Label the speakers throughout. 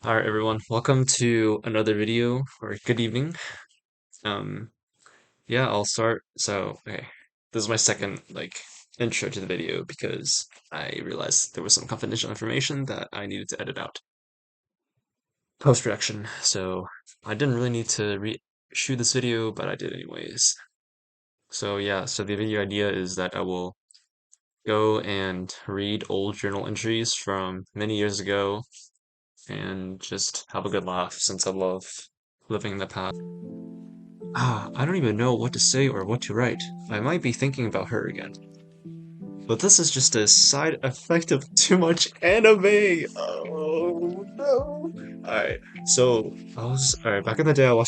Speaker 1: Alright everyone, welcome to another video, or good evening. Um, yeah, I'll start. Okay, this is my second, intro to the video because I realized there was some confidential information that I needed to edit out post-production, so I didn't really need to re-shoot this video, but I did anyways. So yeah, so the video idea is that I will go and read old journal entries from many years ago and just have a good laugh since I love living in the past. I don't even know what to say or what to write. I might be thinking about her again. But this is just a side effect of too much anime! Oh no! Alright, so alright, back in the day I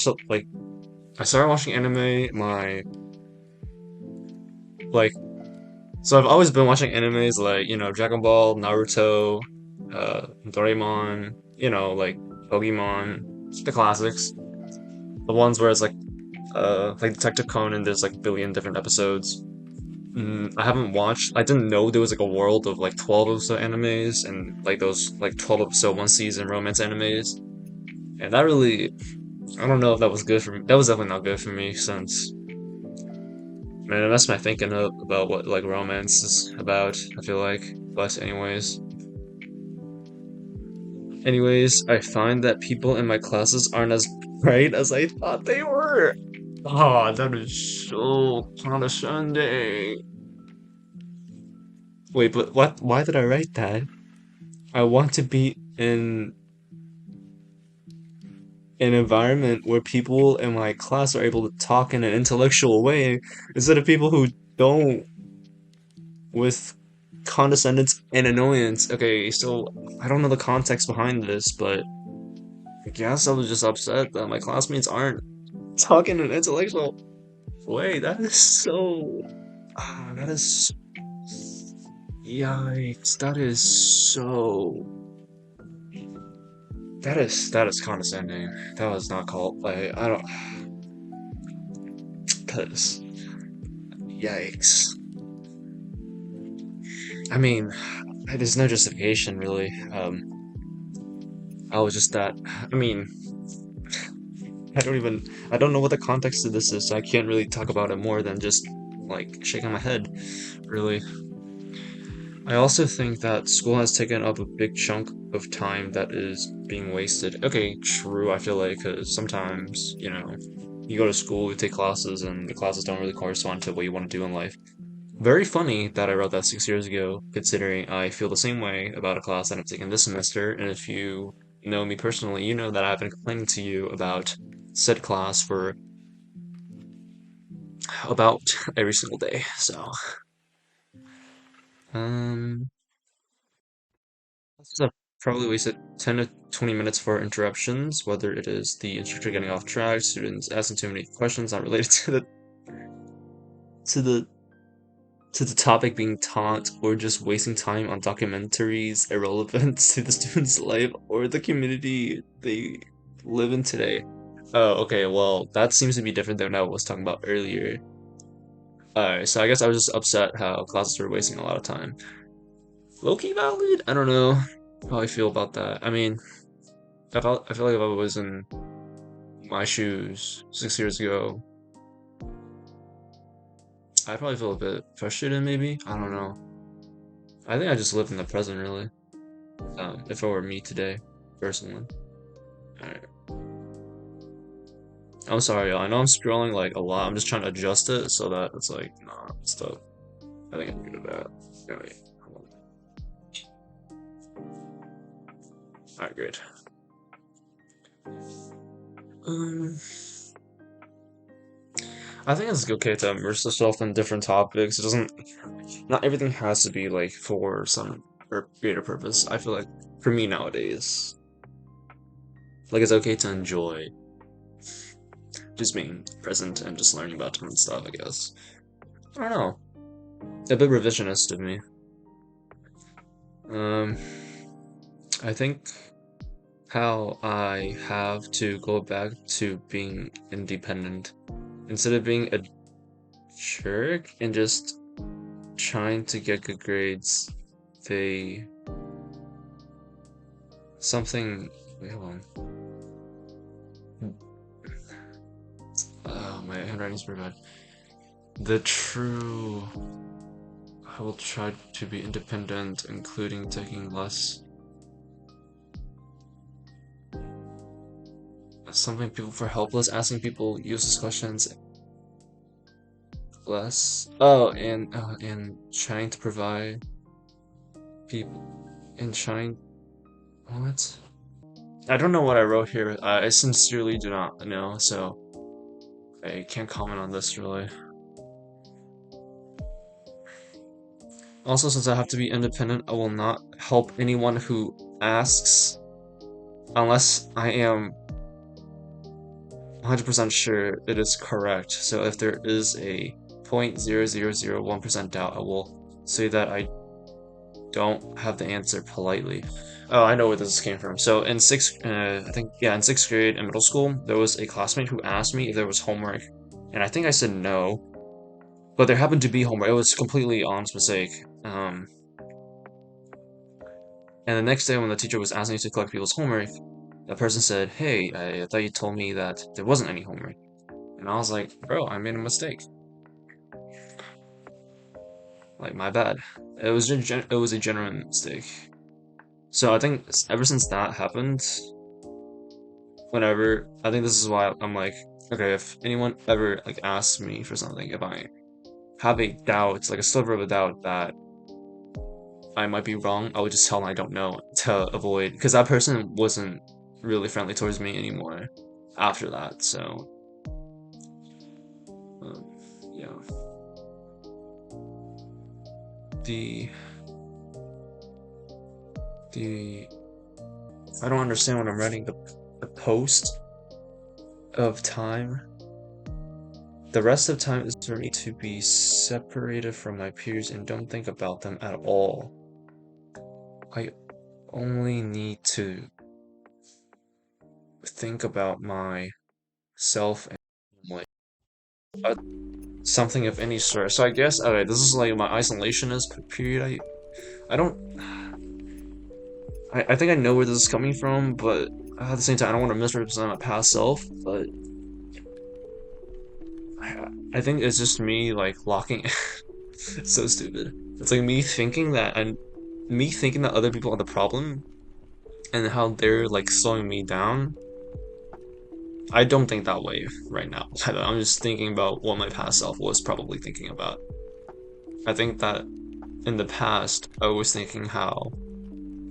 Speaker 1: started watching anime, like, so I've always been watching animes like, Dragon Ball, Naruto, Doraemon, Pokemon, the classics. The ones where it's like Detective Conan, there's like a billion different episodes. I haven't watched. I didn't know there was like a world of like 12 episode animes and like those like 12 episode one season romance animes. And that really, I don't know if that was good for me. That was definitely not good for me since, man, it messed my thinking up about what like romance is about, I feel like. But anyways, I find that people in my classes aren't as bright as I thought they were. Oh, that is so condescending. Wait, but what? Why did I write that? I want to be in an environment where people in my class are able to talk in an intellectual way instead of people who don't with condescendence and annoyance. Okay, so I don't know the context behind this, but I guess I was just upset that my classmates aren't talking in an intellectual way. That is so. That is. Yikes. That is so. That is condescending. That was not called like I don't. Cause yikes. I mean, there's no justification really. I was just that. I mean, I don't know what the context of this is, so I can't really talk about it more than just like shaking my head, really. I also think that school has taken up a big chunk of time that is being wasted. Okay, true, I feel like, because sometimes, you go to school, you take classes, and the classes don't really correspond to what you want to do in life. Very funny that I wrote that 6 years ago, considering I feel the same way about a class that I'm taking this semester, and if you know me personally, you know that I've been complaining to you about said class for about every single day, so, um, I've probably wasted 10 to 20 minutes for interruptions, whether it is the instructor getting off track, students asking too many questions not related to the to the topic being taught, or just wasting time on documentaries irrelevant to the student's life or the community they live in today. Oh, okay, well, that seems to be different than what I was talking about earlier. Alright, so I guess I was just upset how classes were wasting a lot of time. Low-key valid? I don't know how I feel about that. I mean, I feel like if I was in my shoes 6 years ago, I'd probably feel a bit frustrated, maybe. I don't know. I think I just live in the present, really. If it were me today, personally. Alright. I'm sorry, y'all. I know I'm scrolling like a lot. I'm just trying to adjust it so that it's like, nah, stuff. I think I'm good at that. Anyway, alright, great. Um, I think it's okay to immerse yourself in different topics. It doesn't, not everything has to be like for some or greater purpose. I feel like for me nowadays, like it's okay to enjoy just being present and just learning about different stuff, I guess. I don't know. A bit revisionist of me. Um, I think how I have to go back to being independent instead of being a jerk and just trying to get good grades. They something Wait, hold on. My handwriting's pretty bad. The true. I will try to be independent, including taking less. Something people for helpless, asking people useless questions. Less. Oh, and trying to provide people and trying. What? I don't know what I wrote here. I sincerely do not know, so I can't comment on this really. Also, since I have to be independent, I will not help anyone who asks unless I am 100% sure it is correct. So if there is a 0.0001% doubt, I will say that I don't have the answer politely. Oh, I know where this came from. So in I think, yeah, in sixth grade in middle school, there was a classmate who asked me if there was homework, and I think I said no, but there happened to be homework. It was completely honest mistake. And the next day when the teacher was asking us to collect people's homework, that person said, "Hey, I thought you told me that there wasn't any homework." And I was like, "Bro, I made a mistake. Like, my bad." It was a genuine mistake. So I think ever since that happened, whenever I think this is why I'm like, okay, if anyone ever like asks me for something, if I have a doubt, like a sliver of a doubt that I might be wrong, I would just tell them I don't know to avoid, because that person wasn't really friendly towards me anymore after that. So, um, yeah, the the I don't understand when I'm writing the post of time. The rest of time is for me to be separated from my peers and don't think about them at all. I only need to think about myself and like uh, something of any sort. So I guess okay, this is like my isolationist period. I don't I think I know where this is coming from, but at the same time I don't want to misrepresent my past self. But I think it's just me like locking. It's so stupid. It's like me thinking that other people are the problem and how they're like slowing me down. I don't think that way right now. I'm just thinking about what my past self was probably thinking about. I think that in the past, I was thinking how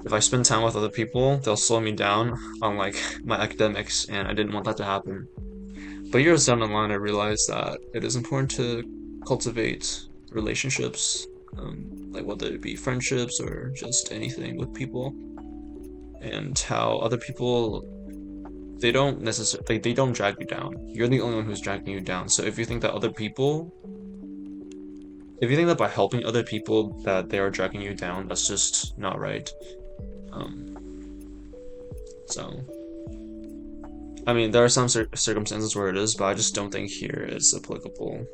Speaker 1: if I spend time with other people, they'll slow me down on like my academics, and I didn't want that to happen. But years down the line, I realized that it is important to cultivate relationships, like whether it be friendships or just anything with people, and how other people they don't necessarily they don't drag you down. You're the only one who's dragging you down. So if you think that by helping other people that they are dragging you down, that's just not right. So I mean, there are some circumstances where it is, but I just don't think here it's applicable.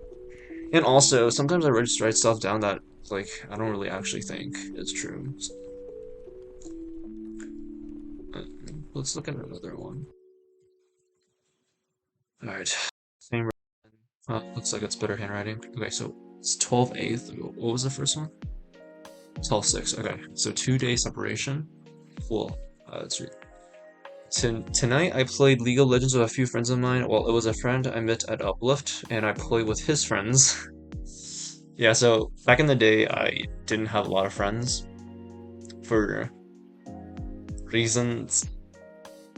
Speaker 1: And also, sometimes I just write stuff down that like I don't really actually think is true. So, uh, let's look at another one. All right, same. Looks like it's better handwriting. Okay, so it's 12/8. What was the first one? 12/6. Okay, so 2 day separation. Cool. Let's read. Tonight I played League of Legends with a few friends of mine. Well, it was a friend I met at Uplift, and I played with his friends. Yeah, so back in the day, I didn't have a lot of friends for reasons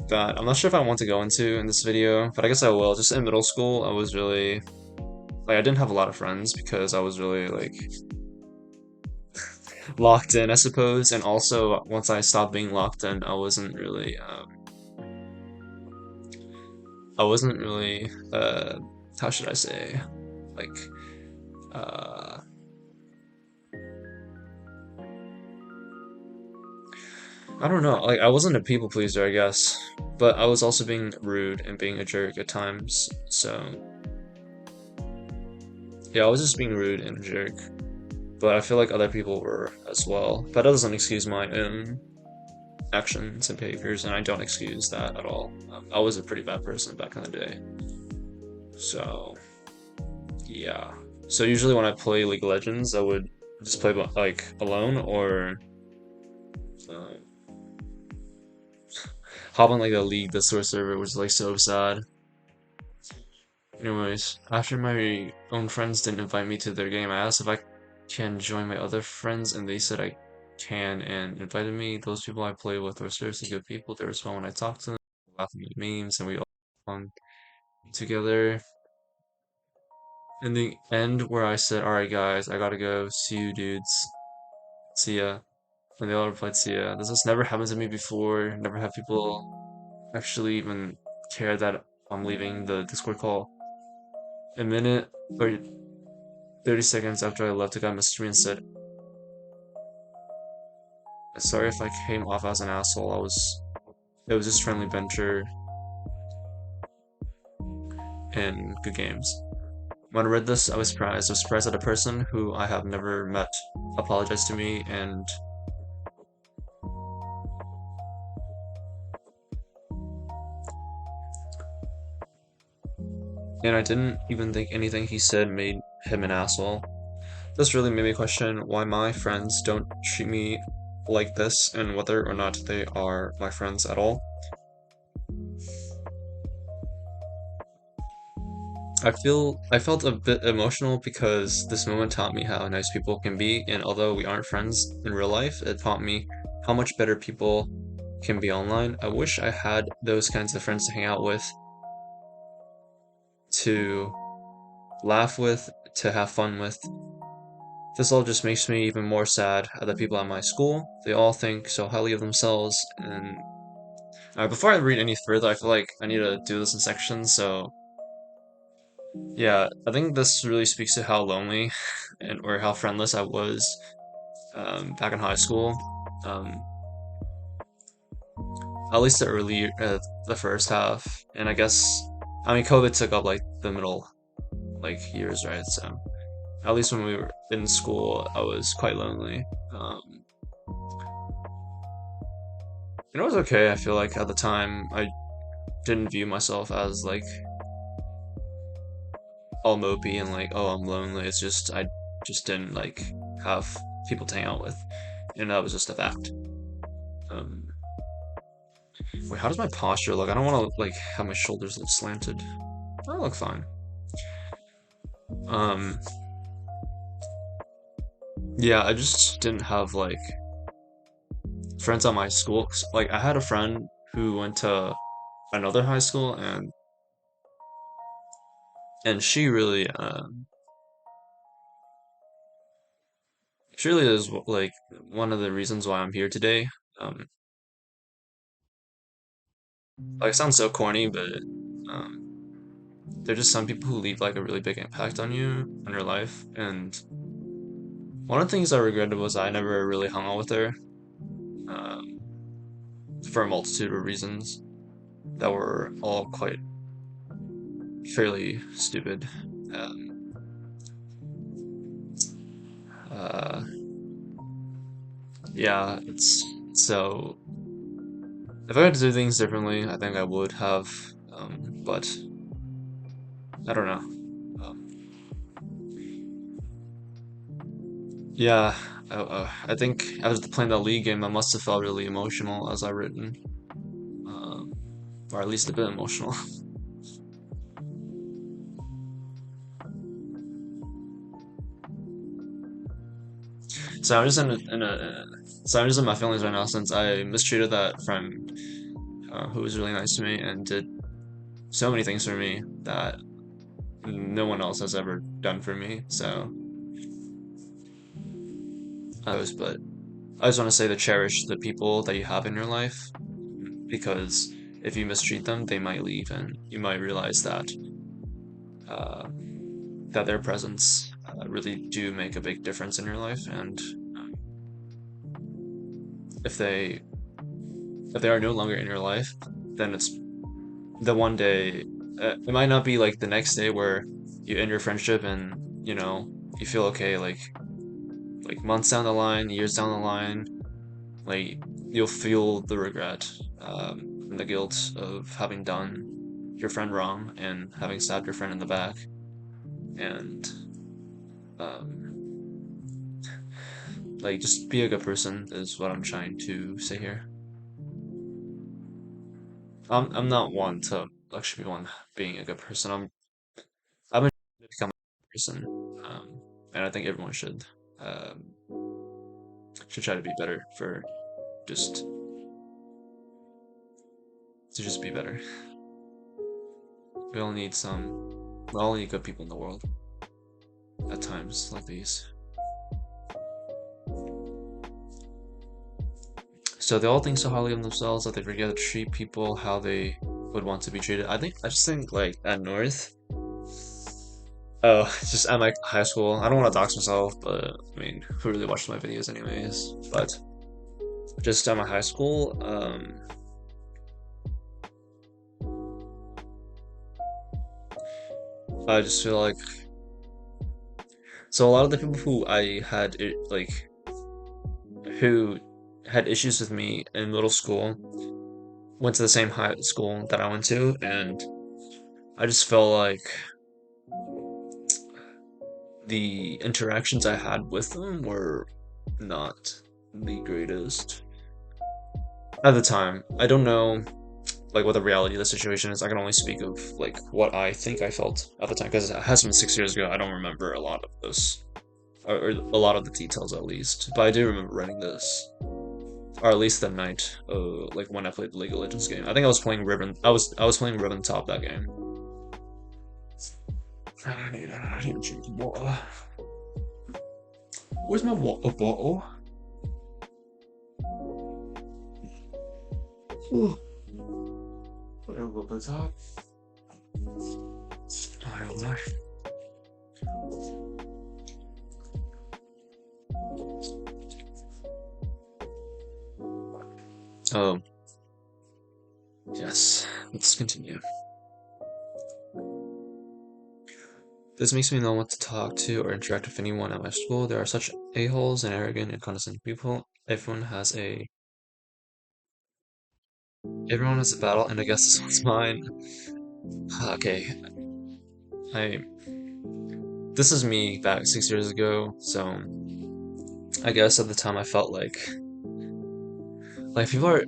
Speaker 1: that I'm not sure if I want to go into in this video, but I guess I will. Just in middle school, I was really like I didn't have a lot of friends because I was really like locked in, I suppose. And also, once I stopped being locked in, I wasn't really, how should I say, like, uh, I don't know, like, I wasn't a people pleaser, I guess, but I was also being rude and being a jerk at times, so, yeah, I was just being rude and a jerk, but I feel like other people were as well, but that doesn't excuse my own actions and behaviors, and I don't excuse that at all. I was a pretty bad person back in the day. So, yeah. So usually when I play League of Legends, I would just play like alone or uh, hop on like a League Discord server, which is like so sad. Anyways, after my own friends didn't invite me to their game, I asked if I can join my other friends, and they said I can and invited me. Those people I play with were seriously good people. They respond when I talk to them, laughing at memes, and we all have fun together. In the end, where I said, "Alright, guys, I gotta go. See you, dudes. See ya." And they all replied, "See ya." This has never happened to me before. Never have people actually even care that I'm leaving the Discord call. A minute or 30 seconds after I left, a guy messaged me and said, "Sorry if I came off as an asshole. It was just friendly banter and good games." When I read this, I was surprised. I was surprised that a person who I have never met apologized to me, and I didn't even think anything he said made him an asshole. This really made me question why my friends don't treat me like this and whether or not they are my friends at all. I felt a bit emotional because this moment taught me how nice people can be, and although we aren't friends in real life, it taught me how much better people can be online. I wish I had those kinds of friends to hang out with, to laugh with, to have fun with. This all just makes me even more sad at the people at my school. They all think so highly of themselves, and before I read any further, I feel like I need to do this in sections, so yeah, I think this really speaks to how lonely and or how friendless I was back in high school. Um, at least the first half, and I guess I mean COVID took up like the middle like years, right? So at least when we were in school, I was quite lonely. And it was okay. I feel like at the time I didn't view myself as like all mopey and like oh I'm lonely. It's just I just didn't like have people to hang out with, and that was just a fact. Um, Wait, how does my posture look? I don't want to like have my shoulders look slanted. I look fine. Um, yeah, I just didn't have like friends at my school. Like I had a friend who went to another high school, and she really is like one of the reasons why I'm here today. Um, like it sounds so corny, but um, there're just some people who leave like a really big impact on you, on your life, and one of the things I regretted was I never really hung out with her. Um, for a multitude of reasons that were all quite fairly stupid. Um, uh, yeah, it's so. If I had to do things differently, I think I would have, but I don't know. Yeah, I think after playing that league game, I must have felt really emotional as I written, um, or at least a bit emotional. So I'm just so I'm just in my feelings right now since I mistreated that friend who was really nice to me and did so many things for me that no one else has ever done for me. So but I just want to say to cherish the people that you have in your life because if you mistreat them, they might leave, and you might realize uh, that their presence really do make a big difference in your life. And if they are no longer in your life, then it's the one day. It might not be like the next day where you end your friendship and you feel okay like months down the line, years down the line, like you'll feel the regret, and the guilt of having done your friend wrong and having stabbed your friend in the back. And um, like, just be a good person is what I'm trying to say here. I'm not one to actually be one being a good person. I've been trying to become a good person, and I think everyone should try to be better for just to just be better. We all need we all need good people in the world at times like these. So they all think so highly of themselves that they forget to treat people how they would want to be treated. I just think like at North. Oh, just at my high school. I don't want to dox myself, but I mean, who really watches my videos anyways? But just at my high school, I just feel like so a lot of the people who who had issues with me in middle school went to the same high school that I went to, and I just felt like the interactions I had with them were not the greatest at the time. I don't know like what the reality of the situation is. I can only speak of like what I think I felt at the time because it has been 6 years ago. I don't remember a lot of this, or a lot of the details at least. But I do remember running this, or at least the night, like when I played the League of Legends game. I think I was playing Ribbon. I was playing Ribbon Top that game. I need to drink water. Where's my water bottle? Ooh. Put it a little bit top. I don't know. Oh, yes. Let's continue. This makes me know what to talk to or interact with anyone at my school. There are such a-holes and arrogant and condescending people. Everyone has a battle, and I guess this one's mine. Okay, I this is me back 6 years ago, so I guess at the time I felt like people are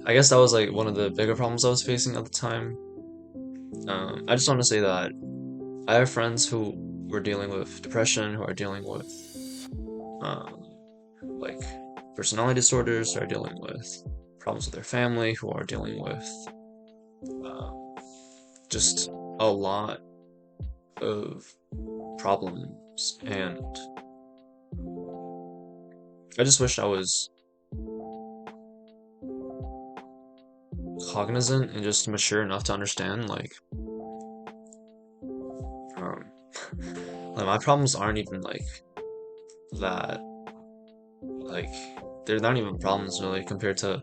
Speaker 1: I guess that was like one of the bigger problems I was facing at the time. I just want to say that I have friends who were dealing with depression, who are dealing with um, like personality disorders, who are dealing with problems with their family, who are dealing with uh, just a lot of problems, and I just wish I was cognizant and just mature enough to understand um, like my problems aren't even that like they're not even problems really compared to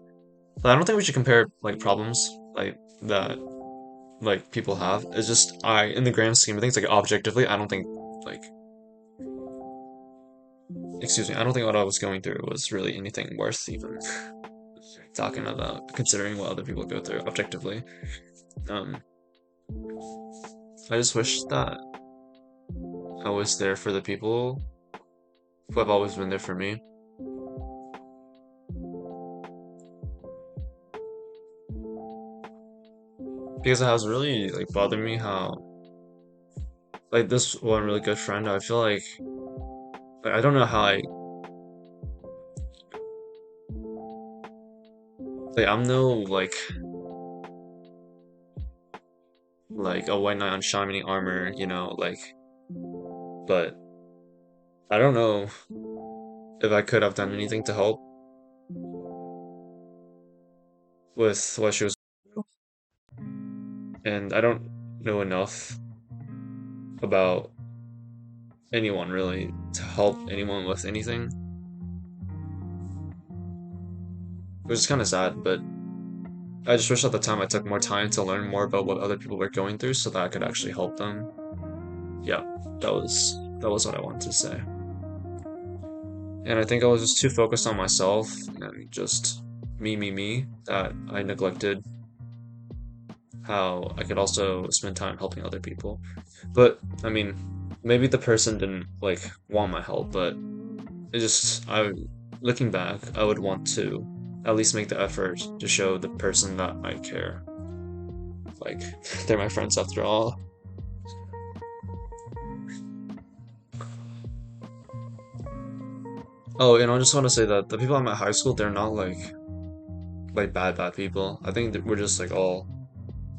Speaker 1: I don't think we should compare like problems that people have. It's just in the grand scheme of things, like objectively, I don't think like excuse me, I don't think what I was going through was really anything worth even talking about, considering what other people go through objectively. Um, I just wish that I was there for the people who have always been there for me. Because it has really like bothered me how like this one really good friend, I feel like I don't know how I'm no like a white knight on shining armor, but I don't know if I could have done anything to help with what she was, and I don't know enough about anyone really to help anyone with anything, which is kind of sad, but I just wish at the time I took more time to learn more about what other people were going through so that I could actually help them. Yeah, that was what I wanted to say. And I think I was just too focused on myself and just me, that I neglected how I could also spend time helping other people. But I mean, maybe the person didn't like want my help, but it just I looking back, I would want to at least make the effort to show the person that I care. Like they're my friends after all. Oh, and I just want to say that the people at my high school, they're not like bad people. I think that we're just like all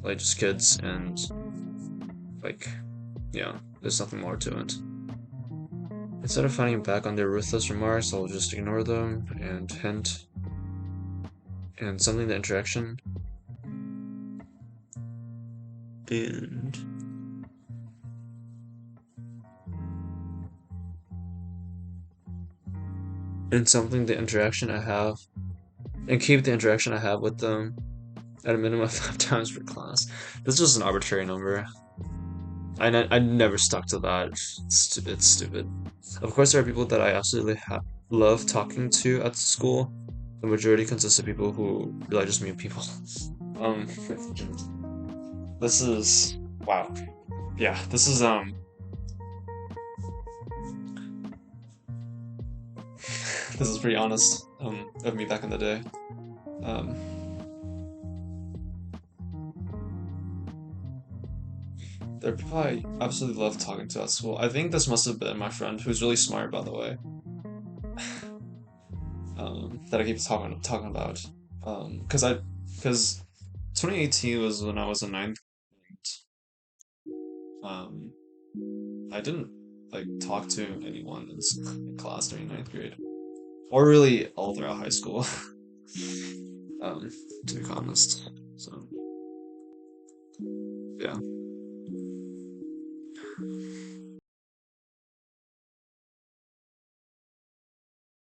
Speaker 1: like just kids and like yeah, there's nothing more to it. Instead of fighting back on their ruthless remarks, I'll just ignore them and hint and something the interaction and something the interaction I have and keep the interaction I have with them at a minimum of 5 times per class. This is just an arbitrary number. I never stuck to that. It's stupid. Of course, there are people that I absolutely love talking to at school. The majority consists of people who really just meet people. Um, this is wow. Yeah, this is pretty honest. Of me back in the day. Um, there are people I absolutely love talking to at school. I think this must have been my friend who's really smart, by the way. That I keep talking about. Because 2018 was when I was in ninth. Um, I didn't like talk to anyone in class during ninth grade, or really all throughout high school. Um, to be honest. So yeah.